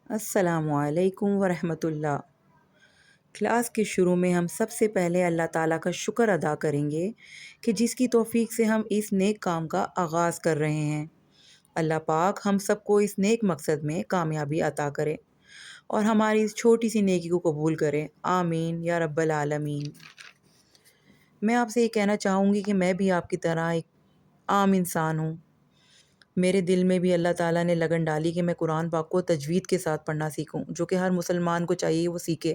السلام علیکم ورحمۃ اللہ۔ کلاس کے شروع میں ہم سب سے پہلے اللہ تعالیٰ کا شکر ادا کریں گے کہ جس کی توفیق سے ہم اس نیک کام کا آغاز کر رہے ہیں۔ اللہ پاک ہم سب کو اس نیک مقصد میں کامیابی عطا کرے اور ہماری اس چھوٹی سی نیکی کو قبول کرے، آمین یا رب العالمین۔ میں آپ سے یہ کہنا چاہوں گی کہ میں بھی آپ کی طرح ایک عام انسان ہوں۔ میرے دل میں بھی اللہ تعالیٰ نے لگن ڈالی کہ میں قرآن پاک کو تجوید کے ساتھ پڑھنا سیکھوں، جو کہ ہر مسلمان کو چاہیے وہ سیکھے۔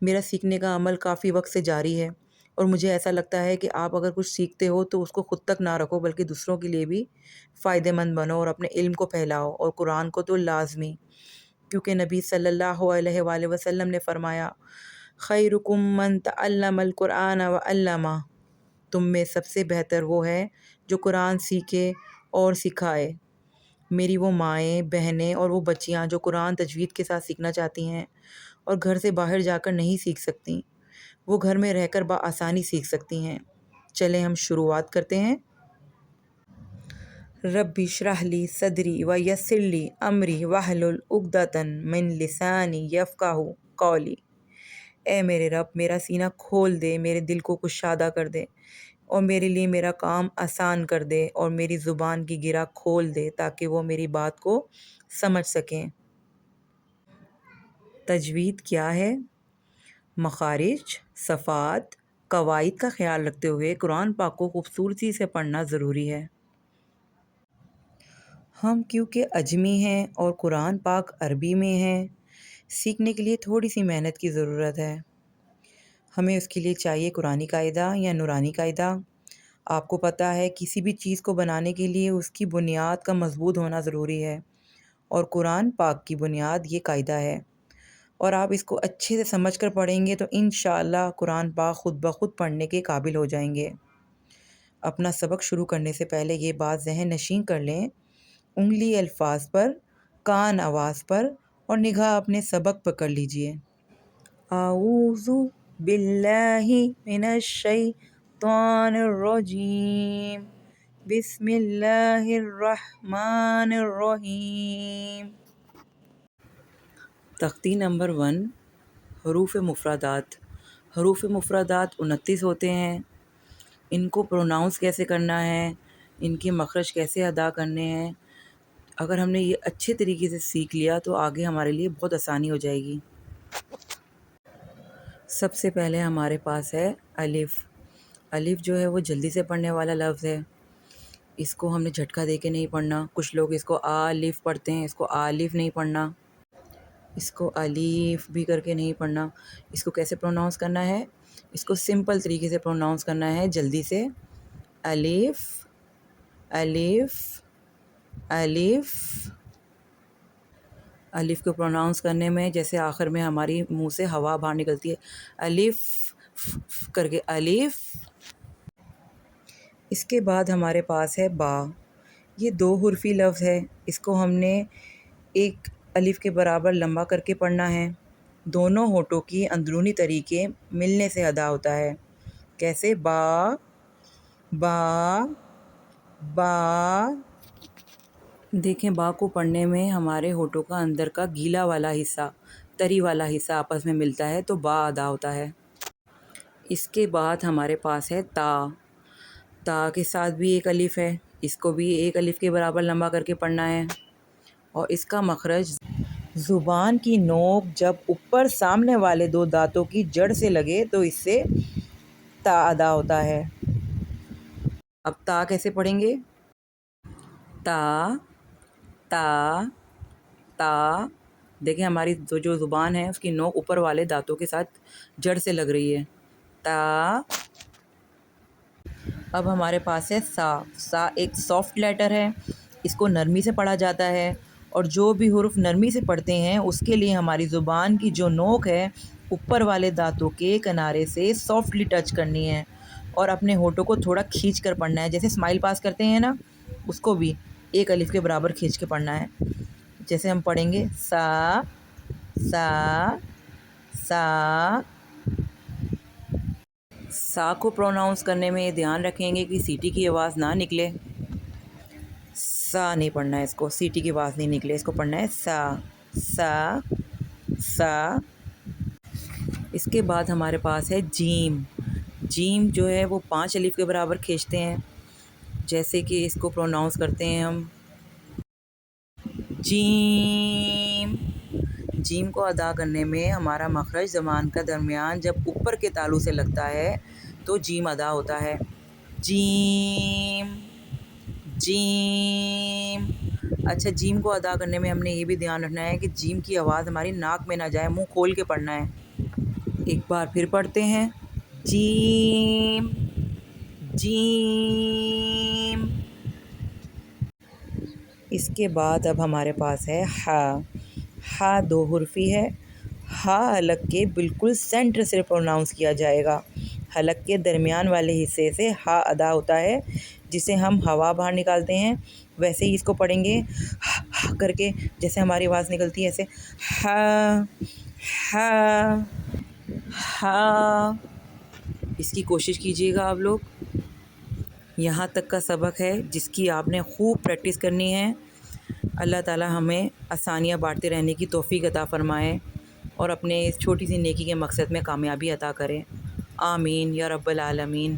میرا سیکھنے کا عمل کافی وقت سے جاری ہے اور مجھے ایسا لگتا ہے کہ آپ اگر کچھ سیکھتے ہو تو اس کو خود تک نہ رکھو بلکہ دوسروں کے لیے بھی فائدہ مند بنو اور اپنے علم کو پھیلاؤ، اور قرآن کو تو لازمی، کیونکہ نبی صلی اللہ علیہ وآلہ وسلم نے فرمایا خیرکم من تعلم القرآن وعلمہ، تم میں سب سے بہتر وہ ہے جو قرآن سیکھے اور سکھائے۔ میری وہ مائیں، بہنیں اور وہ بچیاں جو قرآن تجوید کے ساتھ سیکھنا چاہتی ہیں اور گھر سے باہر جا کر نہیں سیکھ سکتی، وہ گھر میں رہ کر بآسانی سیکھ سکتی ہیں۔ چلیں ہم شروعات کرتے ہیں۔ رب اشرح لی صدری ویسر لی امری واحلل عقدۃ من لسانی یفقہوا قولی۔ اے میرے رب، میرا سینہ کھول دے، میرے دل کو کشادہ کر دے اور میرے لیے میرا کام آسان کر دے، اور میری زبان کی گرہ کھول دے تاکہ وہ میری بات کو سمجھ سکیں۔ تجوید کیا ہے؟ مخارج، صفات، قواعد کا خیال رکھتے ہوئے قرآن پاک کو خوبصورتی سے پڑھنا ضروری ہے۔ ہم کیونکہ اجمی ہیں اور قرآن پاک عربی میں ہے، سیکھنے کے لیے تھوڑی سی محنت کی ضرورت ہے۔ ہمیں اس کے لیے چاہیے قرآنی قاعدہ یا نورانی قاعدہ۔ آپ کو پتہ ہے کسی بھی چیز کو بنانے کے لیے اس کی بنیاد کا مضبوط ہونا ضروری ہے، اور قرآن پاک کی بنیاد یہ قاعدہ ہے، اور آپ اس کو اچھے سے سمجھ کر پڑھیں گے تو انشاءاللہ قرآن پاک خود بخود پڑھنے کے قابل ہو جائیں گے۔ اپنا سبق شروع کرنے سے پہلے یہ بات ذہن نشین کر لیں، انگلی الفاظ پر، کان آواز پر، اور نگاہ اپنے سبق پر کر لیجئے۔ اعوذ باللہ من الشیطان الرجیم، بسم اللہ الرحمن الرحیم۔ تختی نمبر 1، حروف مفردات۔ حروف مفردات 29 ہوتے ہیں۔ ان کو پروناؤنس کیسے کرنا ہے، ان کے مخرج کیسے ادا کرنے ہیں، اگر ہم نے یہ اچھے طریقے سے سیکھ لیا تو آگے ہمارے لیے بہت آسانی ہو جائے گی۔ سب سے پہلے ہمارے پاس ہے الف۔ الف جو ہے وہ جلدی سے پڑھنے والا لفظ ہے، اس کو ہم نے جھٹکا دے کے نہیں پڑھنا۔ کچھ لوگ اس کو الف پڑھتے ہیں، اس کو الف نہیں پڑھنا، اس کو الف بھی کر کے نہیں پڑھنا۔ اس کو کیسے پروناؤنس کرنا ہے؟ اس کو سمپل طریقے سے پروناؤنس کرنا ہے، جلدی سے، الف الف الف۔ الف کو پروناؤنس کرنے میں جیسے آخر میں ہماری منہ سے ہوا باہر نکلتی ہے، الف کر کے الف۔ اس کے بعد ہمارے پاس ہے با۔ یہ 2 حرفی لفظ ہے، اس کو ہم نے ایک الف کے برابر لمبا کر کے پڑھنا ہے۔ دونوں ہونٹوں کی اندرونی طریقے ملنے سے ادا ہوتا ہے۔ کیسے؟ با با با۔ دیکھیں با کو پڑھنے میں ہمارے ہونٹوں کا اندر کا گیلا والا حصہ، تری والا حصہ آپس میں ملتا ہے تو با ادا ہوتا ہے۔ اس کے بعد ہمارے پاس ہے تا۔ تا کے ساتھ بھی ایک الف ہے، اس کو بھی ایک الف کے برابر لمبا کر کے پڑھنا ہے، اور اس کا مخرج زبان کی نوک جب اوپر سامنے والے 2 دانتوں کی جڑ سے لگے تو اس سے تا ادا ہوتا ہے۔ اب تا کیسے پڑھیں گے؟ تا تا تا۔ دیکھیں ہماری جو زبان ہے اس کی نوک اوپر والے دانتوں کے ساتھ جڑ سے لگ رہی ہے، تا۔ اب ہمارے پاس ہے سا۔ سا ایک سافٹ لیٹر ہے، اس کو نرمی سے پڑھا جاتا ہے، اور جو بھی حرف نرمی سے پڑھتے ہیں اس کے لیے ہماری زبان کی جو نوک ہے اوپر والے دانتوں کے کنارے سے سافٹلی ٹچ کرنی ہے، اور اپنے ہونٹوں کو تھوڑا کھینچ کر پڑھنا ہے، جیسے اسمائل پاس کرتے ہیں نا، اس کو بھی ایک الف کے برابر کھینچ کے پڑھنا ہے۔ جیسے ہم پڑھیں گے سا سا سا۔ سا کو پروناؤنس کرنے میں یہ دھیان رکھیں گے کہ سیٹی کی آواز نہ نکلے، سا نہیں پڑھنا ہے، اس کو سیٹی کی آواز نہیں نکلے، اس کو پڑھنا ہے سا سا سا۔ اس کے بعد ہمارے پاس ہے جیم۔ جیم جو ہے وہ 5 الف کے برابر کھینچتے ہیں، جیسے کہ اس کو پروناؤنس کرتے ہیں ہم جیم۔ جیم کو ادا کرنے میں ہمارا مخرج زبان کا درمیان جب اوپر کے تالو سے لگتا ہے تو جیم ادا ہوتا ہے۔ جیم جیم۔ اچھا، جیم کو ادا کرنے میں ہم نے یہ بھی دھیان رکھنا ہے کہ جیم کی آواز ہماری ناک میں نہ جائے، منہ کھول کے پڑھنا ہے۔ ایک بار پھر پڑھتے ہیں، جیم جیم۔ اس کے بعد اب ہمارے پاس ہے ہا۔ ہا 2 حرفی ہے۔ ہا حلق کے بالکل سینٹر سے پروناؤنس کیا جائے گا۔ حلق کے درمیان والے حصے سے ہا ادا ہوتا ہے، جسے ہم ہوا باہر نکالتے ہیں ویسے ہی اس کو پڑھیں گے کر کے، جیسے ہماری آواز نکلتی ہے ایسے ہا ہا ہا۔ اس کی کوشش کیجیے گا آپ لوگ۔ یہاں تک کا سبق ہے جس کی آپ نے خوب پریکٹس کرنی ہے۔ اللہ تعالی ہمیں آسانیاں بانٹتے رہنے کی توفیق عطا فرمائے اور اپنے اس چھوٹی سی نیکی کے مقصد میں کامیابی عطا کرے۔ آمین یا رب العالمین۔